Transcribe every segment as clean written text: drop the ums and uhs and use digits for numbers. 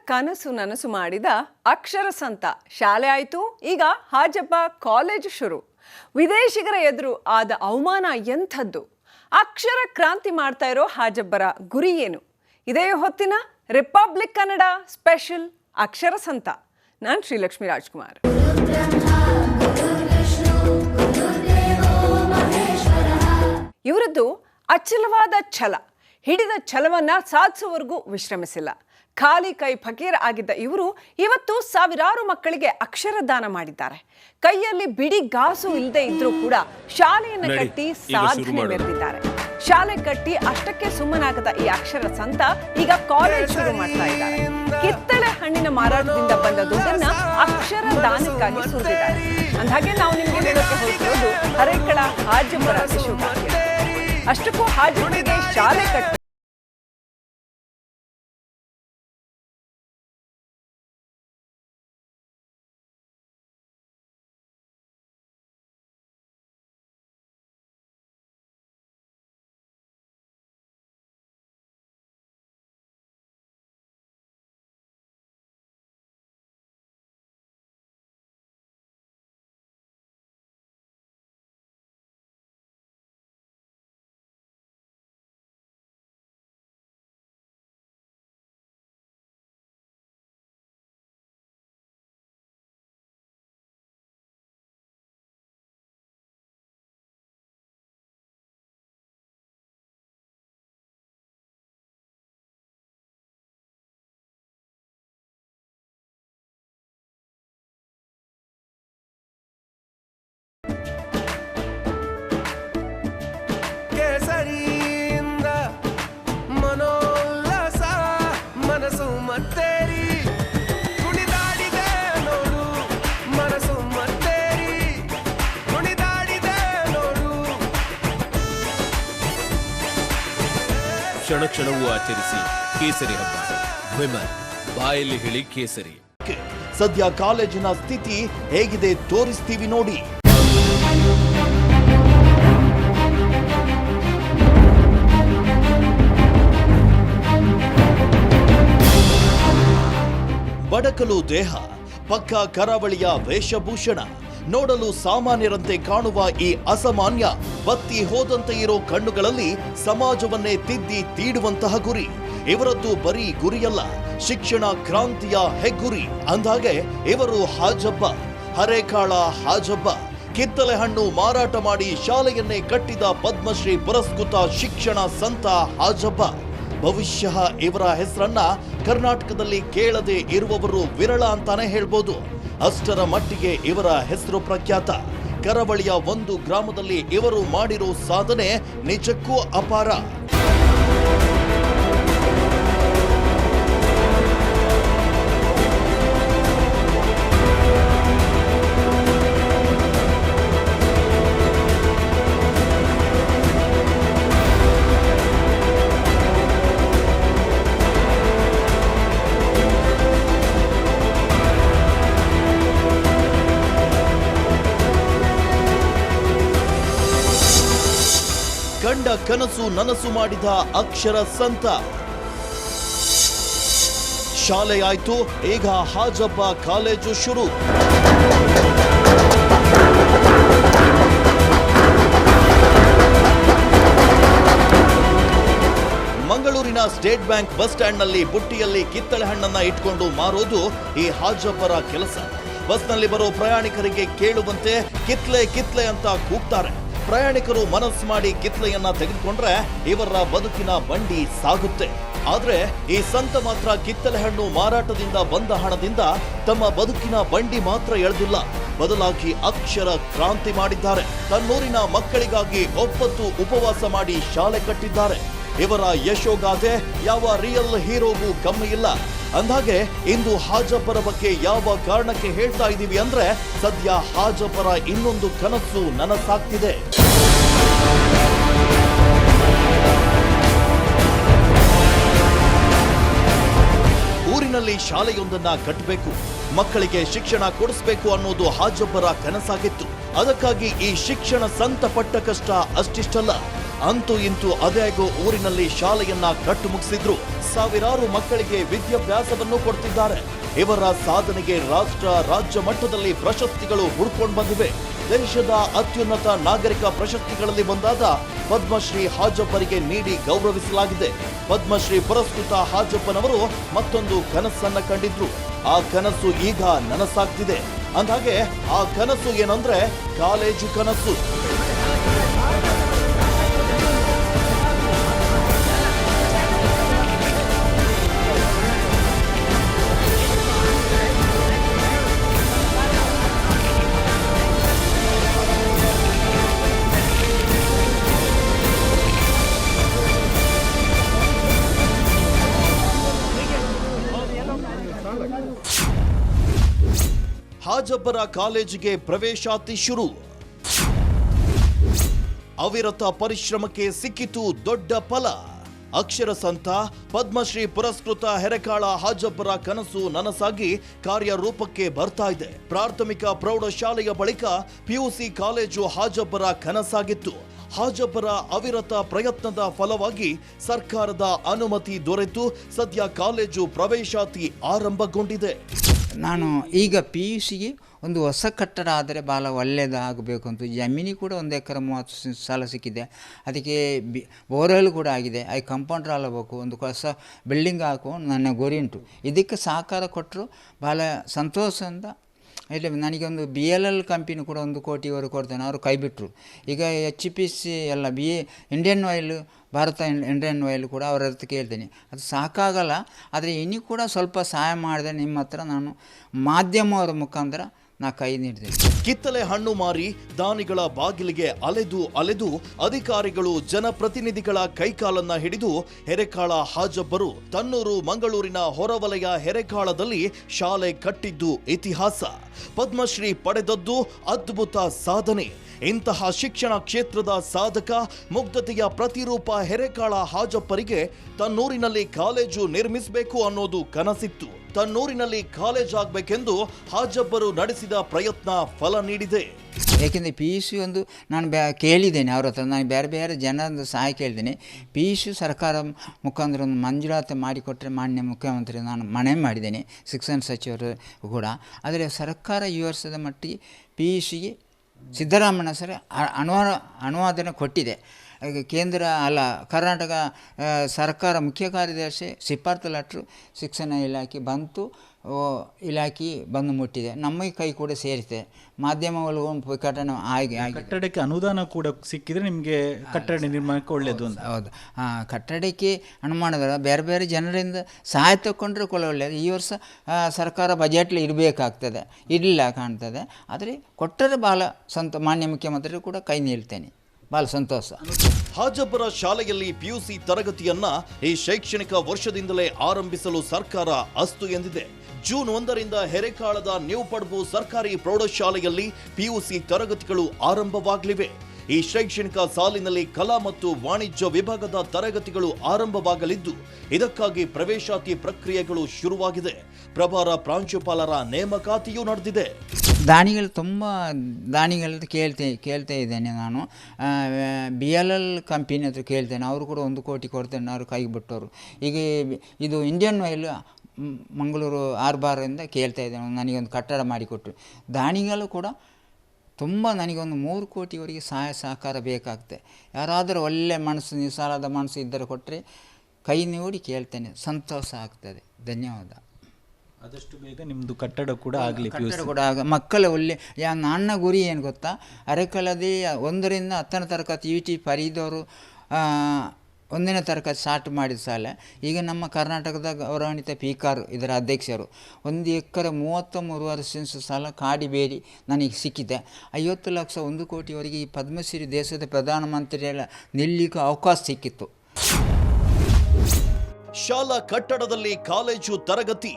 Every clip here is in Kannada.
ಕನಸು ನನಸು ಮಾಡಿದ ಅಕ್ಷರ ಸಂತ ಶಾಲೆ ಆಯಿತು, ಈಗ ಹಾಜಬ್ಬ ಕಾಲೇಜು ಶುರು. ವಿದೇಶಿಗರ ಎದುರು ಆದ ಅವಮಾನ ಎಂಥದ್ದು? ಅಕ್ಷರ ಕ್ರಾಂತಿ ಮಾಡ್ತಾ ಇರೋ ಹಾಜಬ್ಬರ ಗುರಿ ಏನು? ಇದೇ ಹೊತ್ತಿನ ರಿಪಬ್ಲಿಕ್ ಕನ್ನಡ ಸ್ಪೆಷಲ್ ಅಕ್ಷರ ಸಂತ. ನಾನು ಶ್ರೀಲಕ್ಷ್ಮಿ ರಾಜ್ಕುಮಾರ್. ಇವರದ್ದು ಅಚಲವಾದ ಛಲ. ಹಿಡಿದ ಛಲವನ್ನ ಸಾಧಿಸುವವರೆಗೂ ವಿಶ್ರಮಿಸಿಲ್ಲ. ಖಾಲಿ ಕೈ ಫಕೀರ ಆಗಿದ್ದ ಇವರು ಇವತ್ತು ಸಾವಿರಾರು ಮಕ್ಕಳಿಗೆ ಅಕ್ಷರ ದಾನ ಮಾಡಿದ್ದಾರೆ. ಕೈಯಲ್ಲಿ ಬಿಡಿ ಗಾಸು ಇಲ್ಲದೆ ಇದ್ರೂ ಕೂಡ ಶಾಲೆಯನ್ನು ಕಟ್ಟಿ ಸಾಧನೆ ಮೆರೆದಿದ್ದಾರೆ. ಶಾಲೆ ಕಟ್ಟಿ ಅಷ್ಟಕ್ಕೆ ಸುಮ್ಮನಾಗದ ಈ ಅಕ್ಷರ ಸಂತ ಈಗ ಕಾಲೇಜ್ ಶುರು ಮಾಡ್ತಾ ಇದ್ದಾರೆ. ಕಿತ್ತಳೆ ಹಣ್ಣಿನ ಮಾರಾಟದಿಂದ ಬಂದ ದುಡ್ಡನ್ನ ಅಕ್ಷರ ದಾನಕ್ಕಾಗಿ ಸುರಿದಿದ್ದಾರೆ. ಅಂದಾಗೆ ನಾವು ನಿಮ್ಗೆ ಹೇಳೋಕೆ ಹೋಗ್ತಿರೋದು ಹರೇಕಳ ಹಾಜಬ್ಬರ ಯಶೋಗಾಥೆ. ಅಷ್ಟಕ್ಕೂ ಹಾಜಬ್ಬರಿಗೆ ಶಾಲೆ ಕಟ್ಟಿ ಕ್ಷಣ ಕ್ಷಣವೂ ಆಚರಿಸಿ ಕೇಸರಿ ಹಬ್ಬ. ವಿಮಲ್ ಬಾಯಲ್ಲಿ ಹೇಳಿ ಕೇಸರಿ. ಸದ್ಯ ಕಾಲೇಜಿನ ಸ್ಥಿತಿ ಹೇಗಿದೆ ತೋರಿಸ್ತೀವಿ ನೋಡಿ. ಬಡಕಲು ದೇಹ, ಪಕ್ಕ ಕರಾವಳಿಯ ವೇಷಭೂಷಣ, ನೋಡಲು ಸಾಮಾನ್ಯರಂತೆ ಕಾಣುವ ಈ ಅಸಾಮಾನ್ಯ ಬತ್ತಿ ಹೋದಂತೆ ಇರೋ ಕಣ್ಣುಗಳಲ್ಲಿ ಸಮಾಜವನ್ನೇ ತಿದ್ದಿ ತೀಡುವಂತಹ ಗುರಿ. ಇವರದ್ದು ಬರೀ ಗುರಿಯಲ್ಲ, ಶಿಕ್ಷಣ ಕ್ರಾಂತಿಯ ಹೆಗ್ಗುರಿ. ಅಂದಾಗೆ ಇವರು ಹಾಜಬ್ಬ, ಹರೇಕಾಳ ಹಾಜಬ್ಬ. ಕಿತ್ತಳೆ ಹಣ್ಣು ಮಾರಾಟ ಮಾಡಿ ಶಾಲೆಯನ್ನೇ ಕಟ್ಟಿದ ಪದ್ಮಶ್ರೀ ಪುರಸ್ಕೃತ ಶಿಕ್ಷಣ ಸಂತ ಹಾಜಬ್ಬ. ಬಹುಶಃ ಇವರ ಹೆಸರನ್ನ ಕರ್ನಾಟಕದಲ್ಲಿ ಕೇಳದೆ ಇರುವವರು ವಿರಳ ಅಂತಾನೆ ಹೇಳ್ಬೋದು. ಅಷ್ಟರ ಮಟ್ಟಿಗೆ ಇವರ ಹೆಸರು ಪ್ರಖ್ಯಾತ. ಕರಾವಳಿಯ ಒಂದು ಗ್ರಾಮದಲ್ಲಿ ಇವರು ಮಾಡಿರೋ ಸಾಧನೆ ನಿಜಕ್ಕೂ ಅಪಾರ. ಕಂಡ ಕನಸು ನನಸು ಮಾಡಿದ ಅಕ್ಷರ ಸಂತ. ಶಾಲೆ ಆಯ್ತು, ಈಗ ಹಾಜಬ್ಬ ಕಾಲೇಜು ಶುರು. ಮಂಗಳೂರಿನ ಸ್ಟೇಟ್ ಬ್ಯಾಂಕ್ ಬಸ್ ಸ್ಟ್ಯಾಂಡ್ ನಲ್ಲಿ ಬುಟ್ಟಿಯಲ್ಲಿ ಕಿತ್ತಳೆ ಹಣ್ಣನ್ನ ಇಟ್ಕೊಂಡು ಮಾರೋದು ಈ ಹಾಜಬ್ಬರ ಕೆಲಸ. ಬಸ್ನಲ್ಲಿ ಬರೋ ಪ್ರಯಾಣಿಕರಿಗೆ ಕೇಳುವಂತೆ ಕಿತ್ಲೆ ಕಿತ್ಲೆ ಅಂತ ಕೂಗ್ತಾರೆ. ಪ್ರಯಾಣಿಕರು ಮನಸ್ಸು ಮಾಡಿ ಕಿತ್ಲೆಯನ್ನ ತೆಗೆದುಕೊಂಡ್ರೆ ಇವರ ಬದುಕಿನ ಬಂಡಿ ಸಾಗುತ್ತೆ. ಆದ್ರೆ ಈ ಸಂತ ಮಾತ್ರ ಕಿತ್ತಳೆ ಹಣ್ಣು ಮಾರಾಟದಿಂದ ಬಂದ ಹಣದಿಂದ ತಮ್ಮ ಬದುಕಿನ ಬಂಡಿ ಮಾತ್ರ ಎಳೆದಿಲ್ಲ, ಬದಲಾಗಿ ಅಕ್ಷರ ಕ್ರಾಂತಿ ಮಾಡಿದ್ದಾರೆ. ತನ್ನೂರಿನ ಮಕ್ಕಳಿಗಾಗಿ ಒಪ್ಪತ್ತು ಉಪವಾಸ ಮಾಡಿ ಶಾಲೆ ಕಟ್ಟಿದ್ದಾರೆ. ಇವರ ಯಶೋಗಾಥೆ ಯಾವ ರಿಯಲ್ ಹೀರೋಗೂ ಕಮ್ಮಿ ಇಲ್ಲ. ಅಂದಾಗೆ ಇಂದು ಹಾಜಬ್ಬರ ಬಗ್ಗೆ ಯಾವ ಕಾರಣಕ್ಕೆ ಹೇಳ್ತಾ ಇದ್ದೀವಿ ಅಂದ್ರೆ, ಸದ್ಯ ಹಾಜಬ್ಬರ ಇನ್ನೊಂದು ಕನಸು ನನಸಾಗ್ತಿದೆ. ಊರಿನಲ್ಲಿ ಶಾಲೆಯೊಂದನ್ನ ಕಟ್ಟಬೇಕು, ಮಕ್ಕಳಿಗೆ ಶಿಕ್ಷಣ ಕೊಡಿಸಬೇಕು ಅನ್ನೋದು ಹಾಜಬ್ಬರ ಕನಸಾಗಿತ್ತು. ಅದಕ್ಕಾಗಿ ಈ ಶಿಕ್ಷಣ ಸಂತ ಪಟ್ಟ ಕಷ್ಟ ಅಷ್ಟಿಷ್ಟಲ್ಲ. ಅಂತೂ ಇಂತೂ ಅದೇಗೋ ಊರಿನಲ್ಲಿ ಶಾಲೆಯನ್ನ ಕಟ್ಟು ಮುಗಿಸಿದ್ರು. ಸಾವಿರಾರು ಮಕ್ಕಳಿಗೆ ವಿದ್ಯಾಭ್ಯಾಸವನ್ನು ಕೊಡ್ತಿದ್ದಾರೆ. ಇವರ ಸಾಧನೆಗೆ ರಾಷ್ಟ್ರ, ರಾಜ್ಯ ಮಟ್ಟದಲ್ಲಿ ಪ್ರಶಸ್ತಿಗಳು ಹುಡ್ಕೊಂಡು ಬಂದಿವೆ. ದೇಶದ ಅತ್ಯುನ್ನತ ನಾಗರಿಕ ಪ್ರಶಸ್ತಿಗಳಲ್ಲಿ ಒಂದಾದ ಪದ್ಮಶ್ರೀ ಹಾಜಬ್ಬರಿಗೆ ನೀಡಿ ಗೌರವಿಸಲಾಗಿದೆ. ಪದ್ಮಶ್ರೀ ಪುರಸ್ಕೃತ ಹಾಜಪ್ಪನವರು ಮತ್ತೊಂದು ಕನಸನ್ನ ಕಂಡಿದ್ರು. ಆ ಕನಸು ಈಗ ನನಸಾಗ್ತಿದೆ. ಅಂದಾಗೆ ಆ ಕನಸು ಏನಂದ್ರೆ ಕಾಲೇಜು ಕನಸು. ಹಾಜಬ್ಬರ ಕಾಲೇಜಿಗೆ ಪ್ರವೇಶಾತಿ ಶುರು. ಅವಿರತ ಪರಿಶ್ರಮಕ್ಕೆ ಸಿಕ್ಕಿತು ದೊಡ್ಡ ಫಲ. ಅಕ್ಷರ ಸಂತ ಪದ್ಮಶ್ರೀ ಪುರಸ್ಕೃತ ಹೆರೆಕಾಳ ಹಾಜಬ್ಬರ ಕನಸು ನನಸಾಗಿ ಕಾರ್ಯರೂಪಕ್ಕೆ ಬರ್ತಾ ಇದೆ. ಪ್ರಾಥಮಿಕ ಪ್ರೌಢಶಾಲೆಯ ಬಳಿಕ ಪಿಯುಸಿ ಕಾಲೇಜು ಹಾಜಬ್ಬರ ಕನಸಾಗಿತ್ತು. ಹಾಜಬ್ಬರ ಅವಿರತ ಪ್ರಯತ್ನದ ಫಲವಾಗಿ ಸರ್ಕಾರದ ಅನುಮತಿ ದೊರೆತು ಸದ್ಯ ಕಾಲೇಜು ಪ್ರವೇಶಾತಿ ಆರಂಭಗೊಂಡಿದೆ. ನಾನು ಈಗ PUCಗೆ ಒಂದು ಹೊಸ ಕಟ್ಟಡ ಆದರೆ ಭಾಳ ಒಳ್ಳೆಯದಾಗಬೇಕು ಅಂತ. ಜಮೀನು ಕೂಡ 1 ಎಕರೆ 30 ಸಾಲ ಸಿಕ್ಕಿದೆ. ಅದಕ್ಕೆ ಬೋರ್ವೆಲ್ ಕೂಡ ಆಗಿದೆ. ಅದು ಕಾಂಪೌಂಡರ್ ಆಗಬೇಕು, ಒಂದು ಹೊಸ ಬಿಲ್ಡಿಂಗ್ ಹಾಕುವ ನನ್ನ ಗುರಿ ಉಂಟು. ಇದಕ್ಕೆ ಸಹಕಾರ ಕೊಟ್ಟರು ಭಾಳ ಸಂತೋಷದಿಂದ. ಇಲ್ಲಿ ನನಗೆ ಒಂದು BLL ಕಂಪನಿ ಕೂಡ 1 ಕೋಟಿವರೆಗೆ ಕೊಡ್ತೇನೆ, ಅವರು ಕೈ ಬಿಟ್ಟರು. ಈಗ HPC ಎಲ್ಲ Indian oil, Bharat Indian oil ಕೂಡ ಅವರ ಹತ್ರ ಕೇಳ್ತೇನೆ. ಅದು ಸಾಕಾಗಲ್ಲ, ಆದರೆ ಇನ್ನೂ ಕೂಡ ಸ್ವಲ್ಪ ಸಹಾಯ ಮಾಡಿದೆ ನಿಮ್ಮ ಹತ್ರ ನಾನು ಮಾಧ್ಯಮವರ ಮುಖಾಂತರ ನಾ ಕೈ ನೀಡಿದೆ. ಕಿತ್ತಲೆ ಹಣ್ಣು ಮಾರಿ ದಾನಿಗಳ ಬಾಗಿಲಿಗೆ ಅಲೆದು ಅಧಿಕಾರಿಗಳು, ಜನಪ್ರತಿನಿಧಿಗಳ ಕೈಕಾಲನ್ನ ಹಿಡಿದು ಹೆರೆಕಾಳ ಹಾಜಬ್ಬರು ತನ್ನೂರು ಮಂಗಳೂರಿನ ಹೊರವಲಯ ಹೆರೆಕಾಳದಲ್ಲಿ ಶಾಲೆ ಕಟ್ಟಿದ್ದು ಇತಿಹಾಸ. ಪದ್ಮಶ್ರೀ ಪಡೆದದ್ದು ಅದ್ಭುತ ಸಾಧನೆ. ಇಂತಹ ಶಿಕ್ಷಣ ಕ್ಷೇತ್ರದ ಸಾಧಕ, ಮುಗ್ಧತೆಯ ಪ್ರತಿರೂಪ ಹೆರೆಕಾಳ ಹಾಜಪ್ಪರಿಗೆ ತನ್ನೂರಿನಲ್ಲಿ ಕಾಲೇಜು ನಿರ್ಮಿಸಬೇಕು ಅನ್ನೋದು ಕನಸಿತ್ತು. ತನ್ನೂರಿನಲ್ಲಿ ಕಾಲೇಜ್ ಆಗಬೇಕೆಂದು ಹಾಜಬ್ಬರು ನಡೆಸಿದ ಪ್ರಯತ್ನ ಫಲ ನೀಡಿದೆ. ಏಕೆಂದರೆ PUC ಒಂದು ನಾನು ಕೇಳಿದ್ದೇನೆ ಅವ್ರ ಹತ್ರ, ನಾನು ಬೇರೆ ಬೇರೆ ಜನರ ಸಹಾಯ ಕೇಳಿದ್ದೇನೆ. PUC ಸರ್ಕಾರ ಮುಖಾಂತರ ಒಂದು ಮಂಜೂರಾತಿ ಮಾಡಿಕೊಟ್ಟರೆ ಮಾನ್ಯ ಮುಖ್ಯಮಂತ್ರಿ ನಾನು ಮನವಿ ಮಾಡಿದ್ದೇನೆ, ಶಿಕ್ಷಣ ಸಚಿವರು ಕೂಡ. ಆದರೆ ಸರ್ಕಾರ ಈ ವರ್ಷದ ಮಟ್ಟಿಗೆ PUCಗೆ ಸಿದ್ದರಾಮಯ್ಯ ಸರ್ ಅನುವಾದನೆ ಕೊಟ್ಟಿದೆ. ಕೇಂದ್ರ ಕರ್ನಾಟಕ ಸರ್ಕಾರ ಮುಖ್ಯ ಕಾರ್ಯದರ್ಶಿ ಶಿಫಾರಸು ಲೆಟ್ರು ಶಿಕ್ಷಣ ಇಲಾಖೆ ಇಲಾಖೆ ಬಂದು ಮುಟ್ಟಿದೆ. ನಮ್ಮ ಕೈ ಕೂಡ ಸೇರಿದೆ. ಮಾಧ್ಯಮಗಳು ಕಟ್ಟಡಕ್ಕೆ ಅನುದಾನ ಕೂಡ ಸಿಕ್ಕಿದ್ರೆ ನಿಮಗೆ ಕಟ್ಟಡ ನಿರ್ಮಾಣಕ್ಕೆ ಒಳ್ಳೆಯದು ಅಂತ. ಹೌದು, ಕಟ್ಟಡಕ್ಕೆ ಅನುಮಾನದ ಬೇರೆ ಬೇರೆ ಜನರಿಂದ ಸಹಾಯ ತಗೊಂಡ್ರೆ ಕೂಡ ಒಳ್ಳೆಯದು. ಈ ವರ್ಷ ಸರ್ಕಾರ ಬಜೆಟ್ಲಿ ಇರಬೇಕಾಗ್ತದೆ, ಇರಲಿಲ್ಲ ಕಾಣ್ತದೆ. ಆದರೆ ಕೊಟ್ಟರೆ ಭಾಳ ಮಾನ್ಯ ಮುಖ್ಯಮಂತ್ರಿ ಕೂಡ ಕೈ ನೀಡ್ತೇನೆ, ಭಾಳ ಸಂತೋಷ. ಹಾಜಬ್ಬರ ಶಾಲೆಯಲ್ಲಿ PUC ತರಗತಿಯನ್ನ ಈ ಶೈಕ್ಷಣಿಕ ವರ್ಷದಿಂದಲೇ ಆರಂಭಿಸಲು ಸರ್ಕಾರ ಅಸ್ತು ಎಂದಿದೆ. ಜೂನ್ 1ರಿಂದ ಹೆರೆಕಾಳದ ನ್ಯೂ ಪಡ್ಬು ಸರ್ಕಾರಿ ಪ್ರೌಢಶಾಲೆಯಲ್ಲಿ PUC ತರಗತಿಗಳು ಆರಂಭವಾಗಲಿವೆ. ಈ ಶೈಕ್ಷಣಿಕ ಸಾಲಿನಲ್ಲಿ ಕಲಾ ಮತ್ತು ವಾಣಿಜ್ಯ ವಿಭಾಗದ ತರಗತಿಗಳು ಆರಂಭವಾಗಲಿದ್ದು, ಇದಕ್ಕಾಗಿ ಪ್ರವೇಶಾತಿ ಪ್ರಕ್ರಿಯೆಗಳು ಶುರುವಾಗಿದೆ. ಪ್ರಭಾರ ಪ್ರಾಂಶುಪಾಲರ ನೇಮಕಾತಿಯೂ ನಡೆದಿದೆ. ದಾನಿಗಳು ತುಂಬ ದಾನಿಗಳದ್ದು ಕೇಳ್ತಾ ಇದ್ದೇನೆ ನಾನು. BLL ಕಂಪನಿ ಹತ್ರ ಕೇಳ್ತೇನೆ, ಅವರು ಕೂಡ 1 ಕೋಟಿ ಕೊಡ್ತೇನೆ, ಅವರು ಕೈಗೆ ಬಿಟ್ಟವರು. ಈಗ ಇದು ಇಂಡಿಯನ್ ಆಯಿಲ್ ಮಂಗಳೂರು ಆರ್ಬಾರಿಂದ ಕೇಳ್ತಾ ಇದ್ದೇನೆ, ನನಗೊಂದು ಕಟ್ಟಡ ಮಾಡಿಕೊಟ್ರು. ದಾನಿಗಳು ಕೂಡ ತುಂಬ ನನಗೊಂದು 3 ಕೋಟಿವರೆಗೆ ಸಹಾಯ ಸಹಕಾರ ಬೇಕಾಗ್ತದೆ. ಯಾರಾದರೂ ಒಳ್ಳೆ ಮನಸ್ಸು, ನಿಸಾಲದ ಮನಸ್ಸು ಇದ್ದರೆ ಕೊಟ್ಟರೆ ಕೈ ನೋಡಿ ಕೇಳ್ತೇನೆ, ಸಂತೋಷ ಆಗ್ತದೆ. ಧನ್ಯವಾದ. ಆದಷ್ಟು ಬೇಗ ನಿಮ್ಮದು ಕಟ್ಟಡ ಕೂಡ ಆಗಲಿ, ಕಟ್ಟಡ ಕೂಡ ಮಕ್ಕಳ ಒಳ್ಳೆ. ನನ್ನ ಗುರಿ ಏನು ಗೊತ್ತಾ, ಅರೆಕಲದೇ 1ರಿಂದ 10ನೇ ತರಗತಿ UT ಫರೀದವರು 1ನೇ ತರಗತಿ ಸ್ಟಾರ್ಟ್ ಮಾಡಿದ ಶಾಲೆ. ಈಗ ನಮ್ಮ ಕರ್ನಾಟಕದ ಗೌರವಾನ್ವಿತ ಪೀಕಾರ್ ಇದರ ಅಧ್ಯಕ್ಷರು 1 ಎಕರೆ 33 ಸೆನ್ಸ್ ಸಾಲ ಕಾಡಿಬೇಡಿ ನನಗೆ ಸಿಕ್ಕಿದೆ. 50 ಲಕ್ಷ 1 ಕೋಟಿವರೆಗೆ ಈ ಪದ್ಮಶ್ರೀ ದೇಶದ ಪ್ರಧಾನಮಂತ್ರಿಯೆಲ್ಲ ನಿಲ್ಲಿಕ್ಕೆ ಅವಕಾಶ ಸಿಕ್ಕಿತ್ತು. ಶಾಲಾ ಕಟ್ಟಡದಲ್ಲಿ ಕಾಲೇಜು ತರಗತಿ.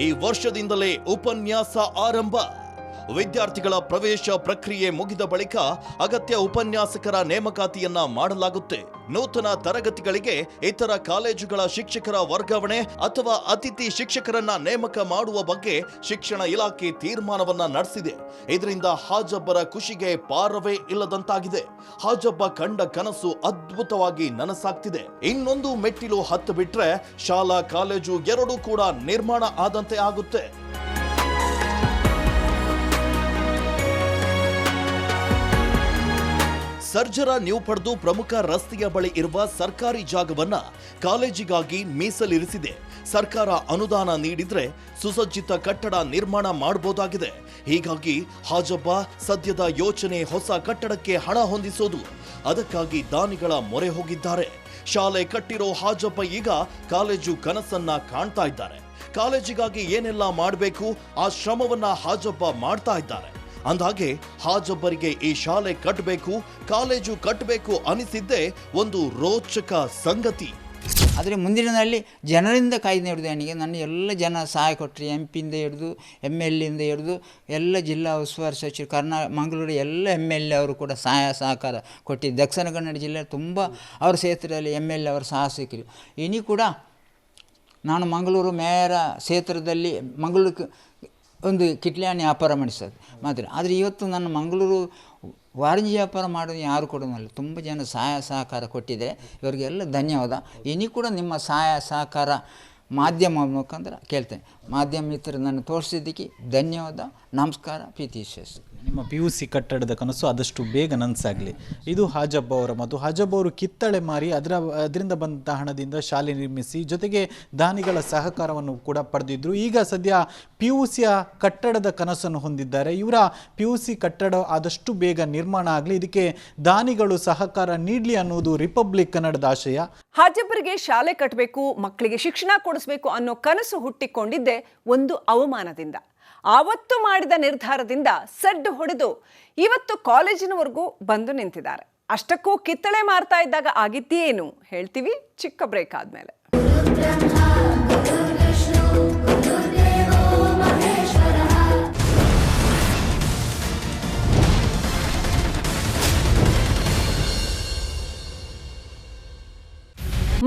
ಈ ವರ್ಷದಿಂದಲೇ ಉಪನ್ಯಾಸ ಆರಂಭ. ವಿದ್ಯಾರ್ಥಿಗಳ ಪ್ರವೇಶ ಪ್ರಕ್ರಿಯೆ ಮುಗಿದ ಬಳಿಕ ಅಗತ್ಯ ಉಪನ್ಯಾಸಕರ ನೇಮಕಾತಿಯನ್ನ ಮಾಡಲಾಗುತ್ತೆ. ನೂತನ ತರಗತಿಗಳಿಗೆ ಇತರ ಕಾಲೇಜುಗಳ ಶಿಕ್ಷಕರ ವರ್ಗಾವಣೆ ಅಥವಾ ಅತಿಥಿ ಶಿಕ್ಷಕರನ್ನ ನೇಮಕ ಮಾಡುವ ಬಗ್ಗೆ ಶಿಕ್ಷಣ ಇಲಾಖೆ ತೀರ್ಮಾನವನ್ನ ನಡೆಸಿದೆ. ಇದರಿಂದ ಹಾಜಬ್ಬರ ಖುಷಿಗೆ ಪಾರವೇ ಇಲ್ಲದಂತಾಗಿದೆ. ಹಾಜಬ್ಬ ಕಂಡ ಕನಸು ಅದ್ಭುತವಾಗಿ ನನಸಾಗ್ತಿದೆ. ಇನ್ನೊಂದು ಮೆಟ್ಟಿಲು ಹತ್ತು ಬಿಟ್ರೆ ಶಾಲಾ ಕಾಲೇಜು ಎರಡೂ ಕೂಡ ನಿರ್ಮಾಣ ಆದಂತೆ ಆಗುತ್ತೆ. ಸರ್ಜರ ನ್ಯೂ ಪಡೆದು ಪ್ರಮುಖ ರಸ್ತೆಯ ಬಳಿ ಇರುವ ಸರ್ಕಾರಿ ಜಾಗವನ್ನ ಕಾಲೇಜಿಗಾಗಿ ಮೀಸಲಿರಿಸಿದೆ. ಸರ್ಕಾರ ಅನುದಾನ ನೀಡಿದ್ರೆ ಸುಸಜ್ಜಿತ ಕಟ್ಟಡ ನಿರ್ಮಾಣ ಮಾಡಬಹುದಾಗಿದೆ. ಹೀಗಾಗಿ ಹಾಜಬ್ಬ ಸದ್ಯದ ಯೋಚನೆ ಹೊಸ ಕಟ್ಟಡಕ್ಕೆ ಹಣ ಹೊಂದಿಸೋದು. ಅದಕ್ಕಾಗಿ ದಾನಿಗಳ ಮೊರೆ ಹೋಗಿದ್ದಾರೆ. ಶಾಲೆ ಕಟ್ಟಿರೋ ಹಾಜಬ್ಬ ಈಗ ಕಾಲೇಜು ಕನಸನ್ನ ಕಾಣ್ತಾ ಇದ್ದಾರೆ. ಕಾಲೇಜಿಗಾಗಿ ಏನೆಲ್ಲ ಮಾಡಬೇಕು ಆ ಶ್ರಮವನ್ನ ಹಾಜಬ್ಬ ಮಾಡ್ತಾ ಇದ್ದಾರೆ. ಅಂದಾಗೆ ಹಾಜಬ್ಬರಿಗೆ ಈ ಶಾಲೆ ಕಟ್ಟಬೇಕು, ಕಾಲೇಜು ಕಟ್ಟಬೇಕು ಅನಿಸಿದ್ದೇ ಒಂದು ರೋಚಕ ಸಂಗತಿ. ಆದರೆ ಮುಂದಿನಲ್ಲಿ ಜನರಿಂದ ಕಾಯ್ದೆ ಹಿಡಿದು ನನಗೆ ನನ್ನ ಎಲ್ಲ ಜನ ಸಹಾಯ ಕೊಟ್ಟರು. MP ಹಿಡಿದು MLA ಹಿಡಿದು ಎಲ್ಲ ಜಿಲ್ಲಾ ಉಸ್ತುವಾರಿ ಸಚಿವರು ಮಂಗಳೂರು ಎಲ್ಲ MLA ಅವರು ಕೂಡ ಸಹಕಾರ ಕೊಟ್ಟಿದ್ದು. ದಕ್ಷಿಣ ಕನ್ನಡ ಜಿಲ್ಲೆ ತುಂಬ ಅವರ ಕ್ಷೇತ್ರದಲ್ಲಿ MLA ಅವರು ಸಹ ಸಿಕ್ಕರು. ಇನಿ ಕೂಡ ನಾನು ಮಂಗಳೂರು ಮೇಯರ ಕ್ಷೇತ್ರದಲ್ಲಿ ಮಂಗಳೂರು ಒಂದು ಕಿಟ್ಲಾಣಿ ವ್ಯಾಪಾರ ಮಾಡಿಸೋದು ಮಾತ್ರ. ಆದರೆ ಇವತ್ತು ನನ್ನ ಮಂಗಳೂರು ವಾರಂಜಿ ವ್ಯಾಪಾರ ಮಾಡೋದು ಯಾರು ಕೊಡೋಲ್ಲ. ತುಂಬ ಜನ ಸಹಾಯ ಸಹಕಾರ ಕೊಟ್ಟಿದೆ. ಇವರಿಗೆಲ್ಲ ಧನ್ಯವಾದ. ಇನಿ ಕೂಡ ನಿಮ್ಮ ಸಹಾಯ ಸಹಕಾರ ಮಾಧ್ಯಮ ಮುಖಾಂತರ ಕೇಳ್ತೇನೆ. ಮಾಧ್ಯಮ ಮಿತ್ರರು ನನ್ನ ತೋರಿಸಿದ್ದಕ್ಕೆ ಧನ್ಯವಾದ. ನಮಸ್ಕಾರ. ಪ್ರೀತಿ ವಿಶೇಷ. ನಿಮ್ಮ PUC ಕಟ್ಟಡದ ಕನಸು ಆದಷ್ಟು ಬೇಗ ನನಸಾಗಲಿ. ಇದು ಹಾಜಬ್ಬ ಅವರ ಮಾತು. ಹಾಜಬ್ಬ ಅವರು ಕಿತ್ತಳೆ ಮಾರಿ ಅದರಿಂದ ಬಂದ ಹಣದಿಂದ ಶಾಲೆ ನಿರ್ಮಿಸಿ ಜೊತೆಗೆ ದಾನಿಗಳ ಸಹಕಾರವನ್ನು ಕೂಡ ಪಡೆದಿದ್ದರು. ಈಗ ಸದ್ಯ PUCಯ ಕಟ್ಟಡದ ಕನಸನ್ನು ಹೊಂದಿದ್ದಾರೆ. ಇವರ PUC ಕಟ್ಟಡ ಆದಷ್ಟು ಬೇಗ ನಿರ್ಮಾಣ ಆಗಲಿ, ಇದಕ್ಕೆ ದಾನಿಗಳು ಸಹಕಾರ ನೀಡಲಿ ಅನ್ನೋದು ರಿಪಬ್ಲಿಕ್ ಕನ್ನಡದ ಆಶಯ. ಹಾಜಬ್ಬರಿಗೆ ಶಾಲೆ ಕಟ್ಟಬೇಕು, ಮಕ್ಕಳಿಗೆ ಶಿಕ್ಷಣ ಕೊಡಿಸಬೇಕು ಅನ್ನೋ ಕನಸು ಹುಟ್ಟಿಕೊಂಡಿದ್ದೆ ಒಂದು ಅವಮಾನದಿಂದ. ಆವತ್ತು ಮಾಡಿದ ನಿರ್ಧಾರದಿಂದ ಸಡ್ಡು ಹೊಡೆದು ಇವತ್ತು ಕಾಲೇಜಿನವರೆಗೂ ಬಂದು ನಿಂತಿದ್ದಾರೆ. ಅಷ್ಟಕ್ಕೂ ಕಿತ್ತಳೆ ಮಾರ್ತಾ ಇದ್ದಾಗ ಆಗಿದ್ದೇನು ಹೇಳ್ತೀವಿ ಚಿಕ್ಕ ಬ್ರೇಕ್ ಆದ್ಮೇಲೆ.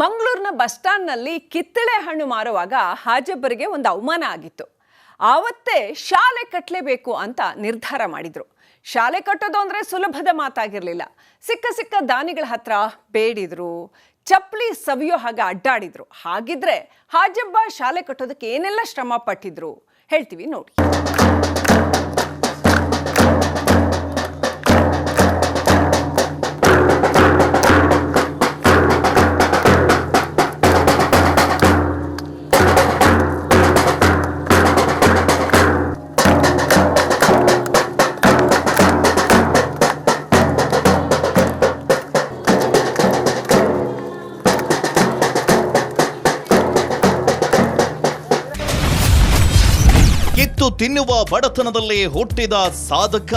ಮಂಗಳೂರಿನ ಬಸ್ ಸ್ಟ್ಯಾಂಡ್ನಲ್ಲಿ ಕಿತ್ತಳೆ ಹಣ್ಣು ಮಾರುವಾಗ ಹಾಜಬ್ಬರಿಗೆ ಒಂದು ಅವಮಾನ ಆಗಿತ್ತು. ಆವತ್ತೇ ಶಾಲೆ ಕಟ್ಟಲೇಬೇಕು ಅಂತ ನಿರ್ಧಾರ ಮಾಡಿದ್ರು. ಶಾಲೆ ಕಟ್ಟೋದು ಅಂದರೆ ಸುಲಭದ ಮಾತಾಗಿರಲಿಲ್ಲ. ಸಿಕ್ಕ ದಾನಿಗಳ ಹತ್ರ ಬೇಡಿದ್ರು, ಚಪ್ಪಲಿ ಸವಿಯೋ ಹಾಗೆ ಅಡ್ಡಾಡಿದ್ರು. ಹಾಗಿದ್ರೆ ಹಾಜಬ್ಬ ಶಾಲೆ ಕಟ್ಟೋದಕ್ಕೆ ಏನೆಲ್ಲ ಶ್ರಮ ಪಟ್ಟಿದ್ರು ಹೇಳ್ತೀವಿ ನೋಡಿ. ಕಿತ್ತು ತಿನ್ನುವ ಬಡತನದಲ್ಲಿ ಹುಟ್ಟಿದ ಸಾಧಕ,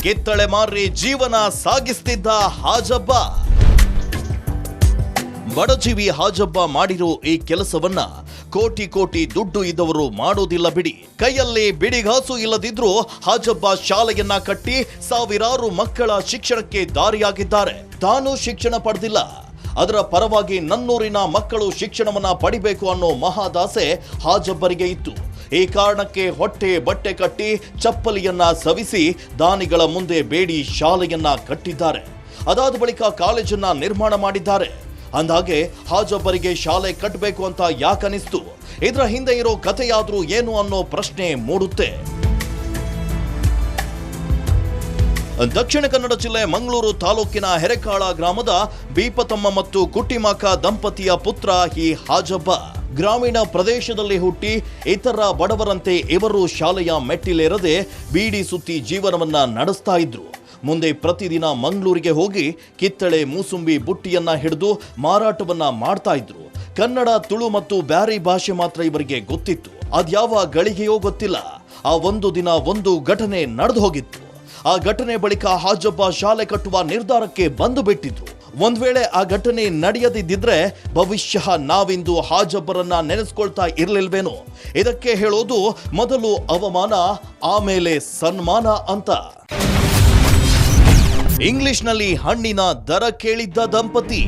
ಕಿತ್ತಳೆ ಮಾರಿ ಜೀವನ ಸಾಗಿಸ್ತಿದ್ದ ಹಾಜಬ್ಬ. ಬಡಜೀವಿ ಹಾಜಬ್ಬ ಮಾಡಿರೋ ಈ ಕೆಲಸವನ್ನ ಕೋಟಿ ದುಡ್ಡು ಇದ್ದವರು ಮಾಡೋದಿಲ್ಲ ಬಿಡಿ. ಕೈಯಲ್ಲಿ ಬಿಡಿಗಾಸು ಇಲ್ಲದಿದ್ರೂ ಹಾಜಬ್ಬ ಶಾಲೆಯನ್ನ ಕಟ್ಟಿ ಸಾವಿರಾರು ಮಕ್ಕಳ ಶಿಕ್ಷಣಕ್ಕೆ ದಾರಿಯಾಗಿದ್ದಾರೆ. ತಾನು ಶಿಕ್ಷಣ ಪಡೆದಿಲ್ಲ, ಅದರ ಪರವಾಗಿ ನನ್ನೂರಿನ ಮಕ್ಕಳು ಶಿಕ್ಷಣವನ್ನ ಪಡಿಬೇಕು ಅನ್ನೋ ಮಹಾದಾಸೆ ಹಾಜಬ್ಬರಿಗೆ ಇತ್ತು. ಈ ಕಾರಣಕ್ಕೆ ಹೊಟ್ಟೆ ಬಟ್ಟೆ ಕಟ್ಟಿ ಚಪ್ಪಲಿಯನ್ನ ಸವಿಸಿ ದಾನಿಗಳ ಮುಂದೆ ಬೇಡಿ ಶಾಲೆಯನ್ನ ಕಟ್ಟಿದ್ದಾರೆ. ಅದಾದ ಬಳಿಕ ಕಾಲೇಜನ್ನ ನಿರ್ಮಾಣ ಮಾಡಿದ್ದಾರೆ. ಅಂದಾಗೆ ಹಾಜಬ್ಬರಿಗೆ ಶಾಲೆ ಕಟ್ಟಬೇಕು ಅಂತ ಯಾಕನಿಸ್ತು? ಇದರ ಹಿಂದೆ ಇರೋ ಕಥೆಯಾದ್ರೂ ಏನು ಅನ್ನೋ ಪ್ರಶ್ನೆ ಮೂಡುತ್ತೆ. ದಕ್ಷಿಣ ಕನ್ನಡ ಜಿಲ್ಲೆ ಮಂಗಳೂರು ತಾಲೂಕಿನ ಹೆರೆಕಾಳ ಗ್ರಾಮದ ಬೀಪತಮ್ಮ ಮತ್ತು ಕುಟ್ಟಿಮಾಕ ದಂಪತಿಯ ಪುತ್ರ ಈ ಹಾಜಬ್ಬ. ಗ್ರಾಮೀಣ ಪ್ರದೇಶದಲ್ಲಿ ಹುಟ್ಟಿ ಇತರ ಬಡವರಂತೆ ಇವರು ಶಾಲೆಯ ಮೆಟ್ಟಿಲೇರದೆ ಬೀಡಿ ಸುತ್ತಿ ಜೀವನವನ್ನ ನಡೆಸ್ತಾ ಇದ್ರು. ಮುಂದೆ ಪ್ರತಿದಿನ ಮಂಗಳೂರಿಗೆ ಹೋಗಿ ಕಿತ್ತಳೆ ಮೂಸುಂಬಿ ಬುಟ್ಟಿಯನ್ನ ಹಿಡಿದು ಮಾರಾಟವನ್ನ ಮಾಡ್ತಾ ಇದ್ರು. ಕನ್ನಡ, ತುಳು ಮತ್ತು ಬ್ಯಾರಿ ಭಾಷೆ ಮಾತ್ರ ಇವರಿಗೆ ಗೊತ್ತಿತ್ತು. ಅದ್ಯಾವ ಗಳಿಗೆಯೋ ಗೊತ್ತಿಲ್ಲ, ಆ ಒಂದು ದಿನ ಒಂದು ಘಟನೆ ನಡೆದು ಹೋಗಿತ್ತು. ಆ ಘಟನೆ ಬಳಿಕ ಹಾಜಬ್ಬ ಶಾಲೆ ಕಟ್ಟುವ ನಿರ್ಧಾರಕ್ಕೆ ಬಂದು ಬಿಟ್ಟಿದ್ರು. ಒಂದ್ ವೇಳೆ ಆ ಘಟನೆ ನಡೆಯದಿದ್ದರೆ ಬಹುಶಃ ನಾವಿಂದು ಹಾಜಬ್ಬರನ್ನ ನೆನೆಸ್ಕೊಳ್ತಾ ಇರ್ಲಿಲ್ವೇನೋ. ಇದಕ್ಕೆ ಹೇಳೋದು ಮೊದಲು ಅವಮಾನ ಆಮೇಲೆ ಸನ್ಮಾನ ಅಂತ. ಇಂಗ್ಲಿಷ್ನಲ್ಲಿ ಹಣ್ಣಿನ ದರ ಕೇಳಿದ್ದ ದಂಪತಿ.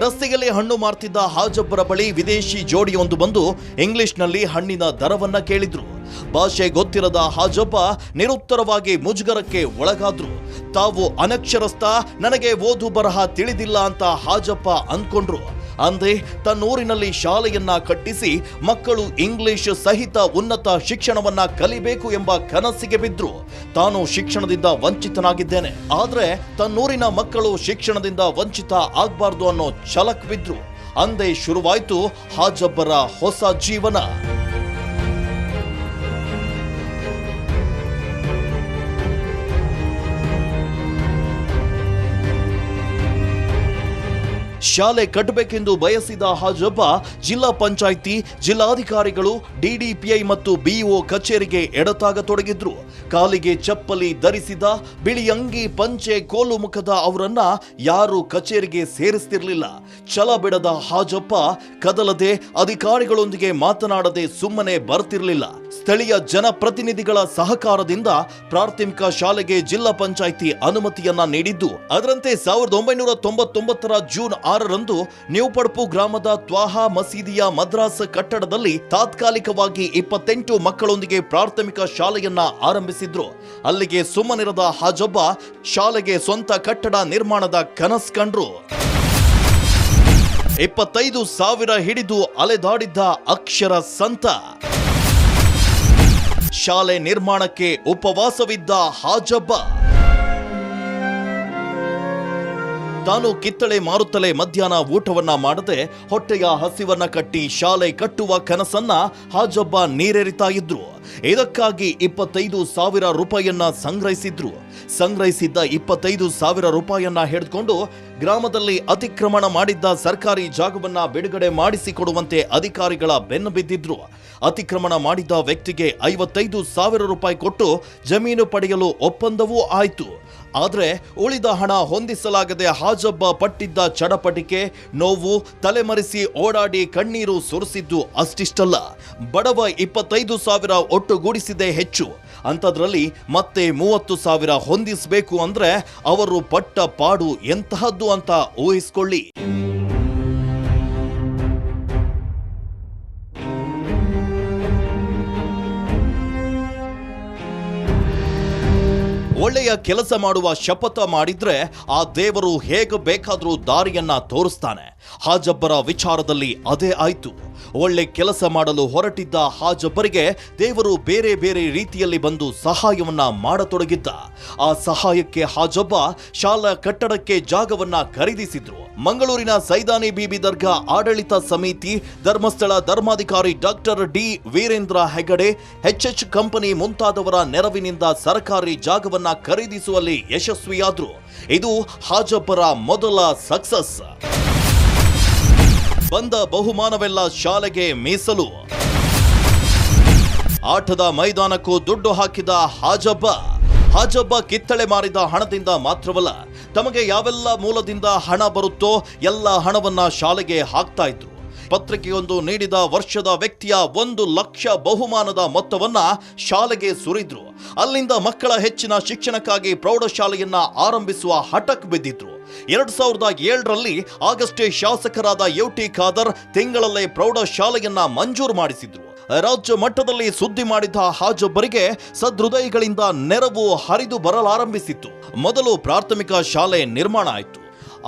ರಸ್ತೆಯಲ್ಲಿ ಹಣ್ಣು ಮಾರ್ತಿದ್ದ ಹಾಜಬ್ಬರ ಬಳಿ ವಿದೇಶಿ ಜೋಡಿಯೊಂದು ಬಂದು ಇಂಗ್ಲಿಷ್ನಲ್ಲಿ ಹಣ್ಣಿನ ದರವನ್ನ ಕೇಳಿದ್ರು. ಭಾಷೆ ಗೊತ್ತಿರದ ಹಾಜಬ್ಬ ನಿರುತ್ತರವಾಗಿ ಮುಜುಗರಕ್ಕೆ ಒಳಗಾದ್ರು. ತಾವು ಅನಕ್ಷರಸ್ಥ, ನನಗೆ ಓದು ಬರಹ ತಿಳಿದಿಲ್ಲ ಅಂತ ಹಾಜಪ್ಪ ಅಂದ್ಕೊಂಡ್ರು. ಅಂದೇ ತನ್ನೂರಿನಲ್ಲಿ ಶಾಲೆಯನ್ನ ಕಟ್ಟಿಸಿ ಮಕ್ಕಳು ಇಂಗ್ಲಿಷ್ ಸಹಿತ ಉನ್ನತ ಶಿಕ್ಷಣವನ್ನ ಕಲಿಬೇಕು ಎಂಬ ಕನಸಿಗೆ ಬಿದ್ರು. ತಾನು ಶಿಕ್ಷಣದಿಂದ ವಂಚಿತನಾಗಿದ್ದೇನೆ, ಆದ್ರೆ ತನ್ನೂರಿನ ಮಕ್ಕಳು ಶಿಕ್ಷಣದಿಂದ ವಂಚಿತ ಆಗ್ಬಾರ್ದು ಅನ್ನೋ ಛಲಕ್ ಬಿದ್ರು. ಅಂದೇ ಶುರುವಾಯ್ತು ಹಾಜಬ್ಬರ ಹೊಸ ಜೀವನ. ಶಾಲೆ ಕಟ್ಟಬೇಕೆಂದು ಬಯಸಿದ ಹಾಜಬ್ಬ ಜಿಲ್ಲಾ ಪಂಚಾಯಿತಿ, ಜಿಲ್ಲಾಧಿಕಾರಿಗಳು, ಡಿಡಿಪಿಐ ಮತ್ತು ಬಿಇಒ ಕಚೇರಿಗೆ ಎಡತಾಗತೊಡಗಿದ್ರು. ಕಾಲಿಗೆ ಚಪ್ಪಲಿ ಧರಿಸಿದ, ಬಿಳಿ ಅಂಗಿ, ಪಂಚೆ, ಕೋಲು ಮುಖದ ಅವರನ್ನ ಯಾರು ಕಚೇರಿಗೆ ಸೇರಿಸ್ತಿರ್ಲಿಲ್ಲ. ಛಲ ಬಿಡದ ಹಾಜಪ್ಪ ಕದಲದೆ, ಅಧಿಕಾರಿಗಳೊಂದಿಗೆ ಮಾತನಾಡದೆ ಸುಮ್ಮನೆ ಬರ್ತಿರ್ಲಿಲ್ಲ. ಸ್ಥಳೀಯ ಜನಪ್ರತಿನಿಧಿಗಳ ಸಹಕಾರದಿಂದ ಪ್ರಾಥಮಿಕ ಶಾಲೆಗೆ ಜಿಲ್ಲಾ ಪಂಚಾಯಿತಿ ಅನುಮತಿಯನ್ನ ನೀಡಿದ್ದು, ಅದರಂತೆ 1999 ಜೂನ್ 6ರಂದು ನ್ಯೂ ಪಡ್ಪು ಗ್ರಾಮದ ತ್ವಾಹಾ ಮಸೀದಿಯ ಮದ್ರಾಸ್ ಕಟ್ಟಡದಲ್ಲಿ ತಾತ್ಕಾಲಿಕವಾಗಿ 28 ಮಕ್ಕಳೊಂದಿಗೆ ಪ್ರಾಥಮಿಕ ಶಾಲೆಯನ್ನ ಆರಂಭಿಸಿದ್ರು. ಅಲ್ಲಿಗೆ ಸುಮ್ಮನಿರದ ಹಾಜಬ್ಬ ಶಾಲೆಗೆ ಸ್ವಂತ ಕಟ್ಟಡ ನಿರ್ಮಾಣದ ಕನಸು ಕಂಡ್ರು. 25,000 ಹಿಡಿದು ಅಲೆದಾಡಿದ್ದ ಅಕ್ಷರ ಸಂತ. ಶಾಲೆ ನಿರ್ಮಾಣಕ್ಕೆ ಉಪವಾಸವಿದ್ದ ಹಾಜಬ್ಬ. ತಾನು ಕಿತ್ತಳೆ ಮಾರುತ್ತಲೇ ಮಧ್ಯಾಹ್ನ ಊಟವನ್ನ ಮಾಡದೆ ಹೊಟ್ಟೆಯ ಹಸಿವನ್ನ ಕಟ್ಟಿ ಶಾಲೆ ಕಟ್ಟುವ ಕನಸನ್ನ ಹಾಜಬ್ಬ ನೀರೆರಿತಾ ಇದ್ರು. ಇದಕ್ಕಾಗಿ 25,000 ರೂಪಾಯಿಯನ್ನ ಸಂಗ್ರಹಿಸಿದ್ರು. ಸಂಗ್ರಹಿಸಿದ್ದ 25,000 ರೂಪಾಯಿಯನ್ನ ಹಿಡಿದುಕೊಂಡು ಗ್ರಾಮದಲ್ಲಿ ಅತಿಕ್ರಮಣ ಮಾಡಿದ್ದ ಸರ್ಕಾರಿ ಜಾಗವನ್ನ ಬಿಡುಗಡೆ ಮಾಡಿಸಿಕೊಡುವಂತೆ ಅಧಿಕಾರಿಗಳ ಬೆನ್ನು ಬಿದ್ದಿದ್ರು. ಅತಿಕ್ರಮಣ ಮಾಡಿದ್ದ ವ್ಯಕ್ತಿಗೆ 55,000 ರೂಪಾಯಿ ಕೊಟ್ಟು ಜಮೀನು ಪಡೆಯಲು ಒಪ್ಪಂದವೂ ಆಯಿತು. ಆದರೆ ಉಳಿದ ಹಣ ಹೊಂದಿಸಲಾಗದೆ ಹಾಜಬ್ಬ ಪಟ್ಟಿದ್ದ ಚಡಪಟಿಕೆ, ನೋವು, ತಲೆಮರೆಸಿ ಓಡಾಡಿ ಕಣ್ಣೀರು ಸುರಿಸಿದ್ದು ಅಷ್ಟಿಷ್ಟಲ್ಲ. ಬಡವ 25,000 ಒಟ್ಟುಗೂಡಿಸಿದೆ ಹೆಚ್ಚು. ಅಂಥದ್ರಲ್ಲಿ ಮತ್ತೆ 30,000 ಹೊಂದಿಸಬೇಕು ಅಂದ್ರೆ ಅವರು ಪಟ್ಟ ಪಾಡು ಎಂತಹದ್ದು ಅಂತ ಊಹಿಸ್ಕೊಳ್ಳಿ. ಒಳ್ಳೆಯ ಕೆಲಸ ಮಾಡುವ ಶಪಥ ಮಾಡಿದ್ರೆ ಆ ದೇವರು ಹೇಗೆ ಬೇಕಾದ್ರೂ ದಾರಿಯನ್ನ ತೋರಿಸ್ತಾನೆ. ಹಾಜಬ್ಬರ ವಿಚಾರದಲ್ಲಿ ಅದೇ ಆಯ್ತು. ಒಳ್ಳೆ ಕೆಲಸ ಮಾಡಲು ಹೊರಟಿದ್ದ ಹಾಜಬ್ಬರಿಗೆ ದೇವರು ಬೇರೆ ಬೇರೆ ರೀತಿಯಲ್ಲಿ ಬಂದು ಸಹಾಯವನ್ನ ಮಾಡತೊಡಗಿದ್ದ. ಆ ಸಹಾಯಕ್ಕೆ ಹಾಜಬ್ಬ ಶಾಲಾ ಕಟ್ಟಡಕ್ಕೆ ಜಾಗವನ್ನ ಖರೀದಿಸಿದ್ರು. ಮಂಗಳೂರಿನ ಸೈದಾನಿ ಬೀಬಿ ದರ್ಗಾ ಆಡಳಿತ ಸಮಿತಿ, ಧರ್ಮಸ್ಥಳ ಧರ್ಮಾಧಿಕಾರಿ doctor D Veerendra Hegde, HH company ಮುಂತಾದವರ ನೆರವಿನಿಂದ ಸರ್ಕಾರಿ ಜಾಗವನ್ನ ಖರೀದಿಸುವಲ್ಲಿ ಯಶಸ್ವಿಯಾದ್ರು. ಇದು ಹಾಜಬ್ಬರ ಮೊದಲ ಸಕ್ಸಸ್. ಬಂದ ಬಹುಮಾನವೆಲ್ಲ ಶಾಲೆಗೆ ಮೀಸಲು. ಆಟದ ಮೈದಾನಕ್ಕೂ ದುಡ್ಡು ಹಾಕಿದ ಹಾಜಬ್ಬ ಕಿತ್ತಳೆ ಮಾರಿದ ಹಣದಿಂದ ಮಾತ್ರವಲ್ಲ, ತಮಗೆ ಯಾವೆಲ್ಲ ಮೂಲದಿಂದ ಹಣ ಬರುತ್ತೋ ಎಲ್ಲ ಹಣವನ್ನ ಶಾಲೆಗೆ ಹಾಕ್ತಾ ಇದ್ರು. ಪತ್ರಿಕೆಯೊಂದು ನೀಡಿದ ವರ್ಷದ ವ್ಯಕ್ತಿಯ 1 ಲಕ್ಷ ಬಹುಮಾನದ ಮೊತ್ತವನ್ನ ಶಾಲೆಗೆ ಸುರಿದ್ರು. ಅಲ್ಲಿಂದ ಮಕ್ಕಳ ಹೆಚ್ಚಿನ ಶಿಕ್ಷಣಕ್ಕಾಗಿ ಪ್ರೌಢಶಾಲೆಯನ್ನ ಆರಂಭಿಸುವ ಹಠಕ್ ಬಿದ್ದಿದ್ರು. 2007ರಲ್ಲಿ ಆಗಷ್ಟೇ ಶಾಸಕರಾದ UT ಖಾದರ್ ತಿಂಗಳಲ್ಲೇ ಪ್ರೌಢಶಾಲೆಯನ್ನ ಮಂಜೂರು ಮಾಡಿಸಿದ್ರು. ರಾಜ್ಯ ಮಟ್ಟದಲ್ಲಿ ಸುದ್ದಿ ಮಾಡಿದ ಹಾಜಬ್ಬರಿಗೆ ಸದೃದಯಗಳಿಂದ ನೆರವು ಹರಿದು ಬರಲಾರಂಭಿಸಿತ್ತು. ಮೊದಲು ಪ್ರಾಥಮಿಕ ಶಾಲೆ ನಿರ್ಮಾಣ ಆಯಿತು.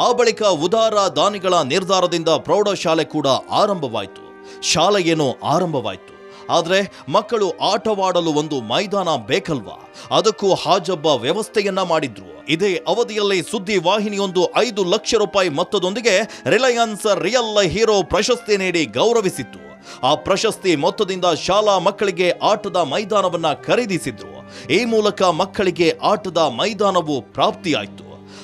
ಆ ಬಳಿಕ ಉದಾರ ದಾನಿಗಳ ನಿರ್ಧಾರದಿಂದ ಪ್ರೌಢಶಾಲೆ ಕೂಡ ಆರಂಭವಾಯಿತು. ಶಾಲೆಯೇನೋ ಆರಂಭವಾಯಿತು, ಆದರೆ ಮಕ್ಕಳು ಆಟವಾಡಲು ಒಂದು ಮೈದಾನ ಬೇಕಲ್ವಾ? ಅದಕ್ಕೂ ಹಾಜಬ್ಬ ವ್ಯವಸ್ಥೆಯನ್ನ ಮಾಡಿದ್ರು. ಇದೇ ಅವಧಿಯಲ್ಲಿ ಸುದ್ದಿ ವಾಹಿನಿಯೊಂದು 5 ಲಕ್ಷ ರೂಪಾಯಿ ಮೊತ್ತದೊಂದಿಗೆ ರಿಲಯನ್ಸ್ ರಿಯಲ್ ಹೀರೋ ಪ್ರಶಸ್ತಿ ನೀಡಿ ಗೌರವಿಸಿತ್ತು. ಆ ಪ್ರಶಸ್ತಿ ಮೊತ್ತದಿಂದ ಶಾಲಾ ಮಕ್ಕಳಿಗೆ ಆಟದ ಮೈದಾನವನ್ನ ಖರೀದಿಸಿದ್ರು. ಈ ಮೂಲಕ ಮಕ್ಕಳಿಗೆ ಆಟದ ಮೈದಾನವು ಪ್ರಾಪ್ತಿಯಾಯಿತು.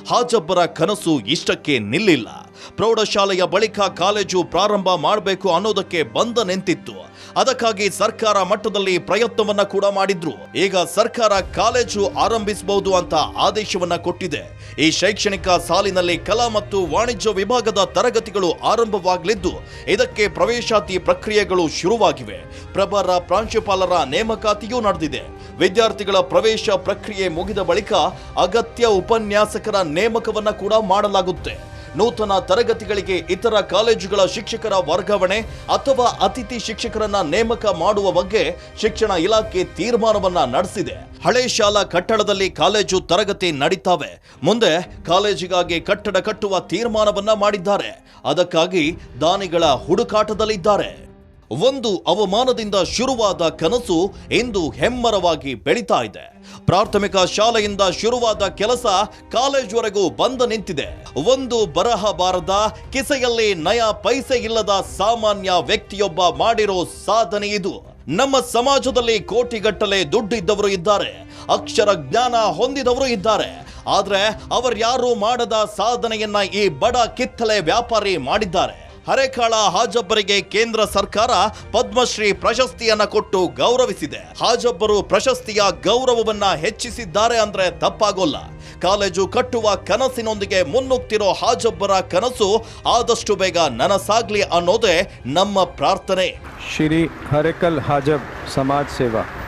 ಹಾಜಬ್ಬರ ಕನಸು ಇಷ್ಟಕ್ಕೆ ನಿಲ್ಲಿಲ್ಲ. ಪ್ರೌಢಶಾಲೆಯ ಬಳಿಕ ಕಾಲೇಜು ಪ್ರಾರಂಭ ಮಾಡಬೇಕು ಅನ್ನೋದಕ್ಕೆ ಬಂದ ನಿಂತಿತ್ತು. ಅದಕ್ಕಾಗಿ ಸರ್ಕಾರ ಮಟ್ಟದಲ್ಲಿ ಪ್ರಯತ್ನವನ್ನ ಕೂಡ ಮಾಡಿದ್ರು. ಈಗ ಸರ್ಕಾರ ಕಾಲೇಜು ಆರಂಭಿಸಬಹುದು ಅಂತ ಆದೇಶವನ್ನ ಕೊಟ್ಟಿದೆ. ಈ ಶೈಕ್ಷಣಿಕ ಸಾಲಿನಲ್ಲಿ ಕಲಾ ಮತ್ತು ವಾಣಿಜ್ಯ ವಿಭಾಗದ ತರಗತಿಗಳು ಆರಂಭವಾಗಲಿದ್ದು ಇದಕ್ಕೆ ಪ್ರವೇಶಾತಿ ಪ್ರಕ್ರಿಯೆಗಳು ಶುರುವಾಗಿವೆ. ಪ್ರಭಾರ ಪ್ರಾಂಶುಪಾಲರ ನೇಮಕಾತಿಯೂ ನಡೆದಿದೆ. ವಿದ್ಯಾರ್ಥಿಗಳ ಪ್ರವೇಶ ಪ್ರಕ್ರಿಯೆ ಮುಗಿದ ಬಳಿಕ ಅಗತ್ಯ ಉಪನ್ಯಾಸಕರ ನೇಮಕವನ್ನ ಕೂಡ ಮಾಡಲಾಗುತ್ತೆ. ನೂತನ ತರಗತಿಗಳಿಗೆ ಇತರ ಕಾಲೇಜುಗಳ ಶಿಕ್ಷಕರ ವರ್ಗಾವಣೆ ಅಥವಾ ಅತಿಥಿ ಶಿಕ್ಷಕರನ್ನ ನೇಮಕ ಮಾಡುವ ಬಗ್ಗೆ ಶಿಕ್ಷಣ ಇಲಾಖೆ ತೀರ್ಮಾನವನ್ನ ನಡೆಸಿದೆ. ಹಳೆ ಶಾಲಾ ಕಟ್ಟಡದಲ್ಲಿ ಕಾಲೇಜು ತರಗತಿ ನಡೀತಾವೆ. ಮುಂದೆ ಕಾಲೇಜಿಗಾಗಿ ಕಟ್ಟಡ ಕಟ್ಟುವ ತೀರ್ಮಾನವನ್ನ ಮಾಡಿದ್ದಾರೆ. ಅದಕ್ಕಾಗಿ ದಾನಿಗಳ ಹುಡುಕಾಟದಲ್ಲಿದ್ದಾರೆ. ಒಂದು ಅವಮಾನದಿಂದ ಶುರುವಾದ ಕನಸು ಇಂದು ಹೆಮ್ಮರವಾಗಿ ಬೆಳೀತಾ ಇದೆ. ಪ್ರಾಥಮಿಕ ಶಾಲೆಯಿಂದ ಶುರುವಾದ ಕೆಲಸ ಕಾಲೇಜ್ವರೆಗೂ ಬಂದು ನಿಂತಿದೆ. ಒಂದು ಬರಹ ಬಾರದ, ಕಿಸೆಯಲ್ಲಿ ನಯ ಪೈಸೆ ಇಲ್ಲದ ಸಾಮಾನ್ಯ ವ್ಯಕ್ತಿಯೊಬ್ಬ ಮಾಡಿರೋ ಸಾಧನೆ ಇದು. ನಮ್ಮ ಸಮಾಜದಲ್ಲಿ ಕೋಟಿಗಟ್ಟಲೆ ದುಡ್ಡಿದ್ದವರು ಇದ್ದಾರೆ, ಅಕ್ಷರ ಜ್ಞಾನ ಹೊಂದಿದವರು ಇದ್ದಾರೆ. ಆದ್ರೆ ಅವರ್ಯಾರೂ ಮಾಡದ ಸಾಧನೆಯನ್ನ ಈ ಬಡ ಕಿತ್ತಳೆ ವ್ಯಾಪಾರಿ ಮಾಡಿದ್ದಾರೆ. ಹರೇಕಾಳ ಹಾಜಬ್ಬರಿಗೆ ಕೇಂದ್ರ ಸರ್ಕಾರ ಪದ್ಮಶ್ರೀ ಪ್ರಶಸ್ತಿಯನ್ನ ಕೊಟ್ಟು ಗೌರವಿಸಿದೆ. ಹಾಜಬ್ಬರು ಪ್ರಶಸ್ತಿಯ ಗೌರವವನ್ನ ಹೆಚ್ಚಿಸಿದ್ದಾರೆ ಅಂದ್ರೆ ತಪ್ಪಾಗೋಲ್ಲ. ಕಾಲೇಜು ಕಟ್ಟುವ ಕನಸಿನೊಂದಿಗೆ ಮುನ್ನುಗ್ತಿರೋ ಹಾಜಬ್ಬರ ಕನಸು ಆದಷ್ಟು ಬೇಗ ನನಸಾಗ್ಲಿ ಅನ್ನೋದೇ ನಮ್ಮ ಪ್ರಾರ್ಥನೆ. ಶ್ರೀ ಹರೇಕಲ್ ಹಾಜಬ್ ಸಮಾಜ ಸೇವಾ